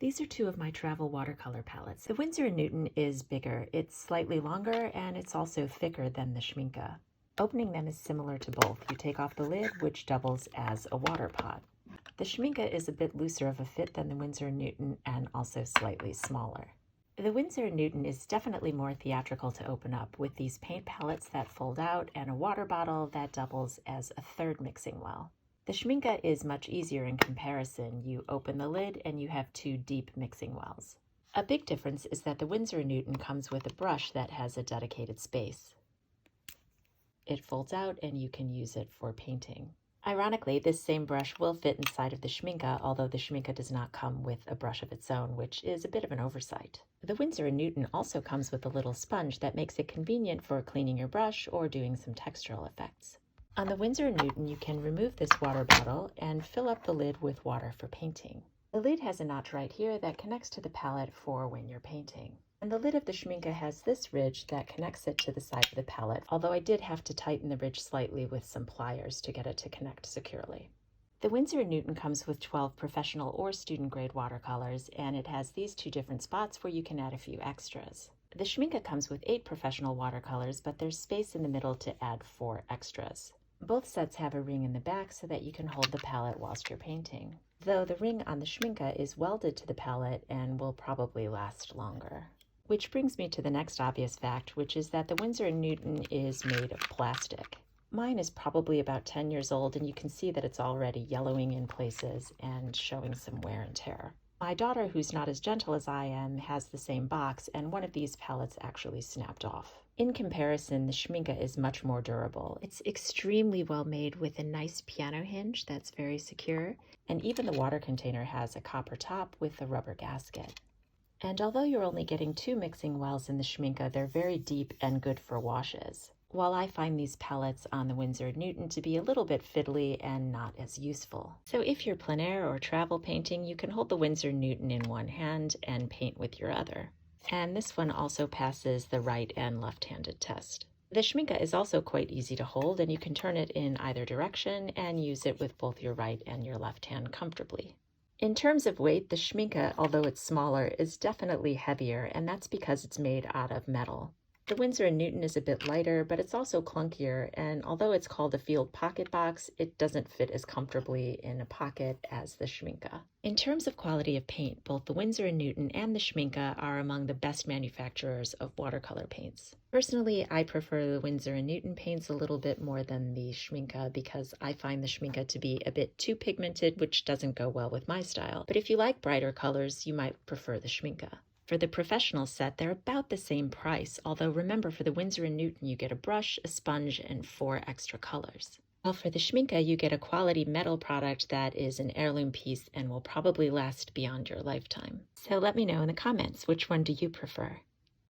These are two of my travel watercolor palettes. The Winsor Newton is bigger. It's slightly longer and it's also thicker than the Schmincke. Opening them is similar to both. You take off the lid, which doubles as a water pot. The Schmincke is a bit looser of a fit than the Winsor Newton and also slightly smaller. The Winsor Newton is definitely more theatrical to open up, with these paint palettes that fold out and a water bottle that doubles as a third mixing well. The Schmincke is much easier in comparison. You open the lid and you have two deep mixing wells. A big difference is that the Winsor Newton comes with a brush that has a dedicated space. It folds out and you can use it for painting. Ironically, this same brush will fit inside of the Schmincke, although the Schmincke does not come with a brush of its own, which is a bit of an oversight. The Winsor Newton also comes with a little sponge that makes it convenient for cleaning your brush or doing some textural effects. On the Winsor Newton, you can remove this water bottle and fill up the lid with water for painting. The lid has a notch right here that connects to the palette for when you're painting. And the lid of the Schmincke has this ridge that connects it to the side of the palette, although I did have to tighten the ridge slightly with some pliers to get it to connect securely. The Winsor Newton comes with 12 professional or student grade watercolors, and it has these two different spots where you can add a few extras. The Schmincke comes with 8 professional watercolors, but there's space in the middle to add 4 extras. Both sets have a ring in the back so that you can hold the palette whilst you're painting, though the ring on the Schmincke is welded to the palette and will probably last longer. Which brings me to the next obvious fact, which is that the Winsor Newton is made of plastic. Mine is probably about 10 years old, and you can see that it's already yellowing in places and showing some wear and tear. My daughter, who's not as gentle as I am, has the same box, and one of these palettes actually snapped off. In comparison, the Schmincke is much more durable. It's extremely well made with a nice piano hinge that's very secure, and even the water container has a copper top with a rubber gasket. And although you're only getting 2 mixing wells in the Schmincke, they're very deep and good for washes. While I find these palettes on the Winsor Newton to be a little bit fiddly and not as useful. So if you're plein air or travel painting, you can hold the Winsor Newton in one hand and paint with your other. And this one also passes the right and left-handed test. The Schmincke is also quite easy to hold, and you can turn it in either direction and use it with both your right and your left hand comfortably. In terms of weight, the Schmincke, although it's smaller, is definitely heavier, and that's because it's made out of metal. The Winsor Newton is a bit lighter, but it's also clunkier, and although it's called a field pocket box, it doesn't fit as comfortably in a pocket as the Schmincke. In terms of quality of paint, both the Winsor Newton and the Schmincke are among the best manufacturers of watercolor paints. Personally, I prefer the Winsor Newton paints a little bit more than the Schmincke because I find the Schmincke to be a bit too pigmented, which doesn't go well with my style. But if you like brighter colors, you might prefer the Schmincke. For the professional set, they're about the same price, although remember, for the Winsor & Newton you get a brush, a sponge, and 4 extra colors. While for the Schmincke you get a quality metal product that is an heirloom piece and will probably last beyond your lifetime. So let me know in the comments, which one do you prefer?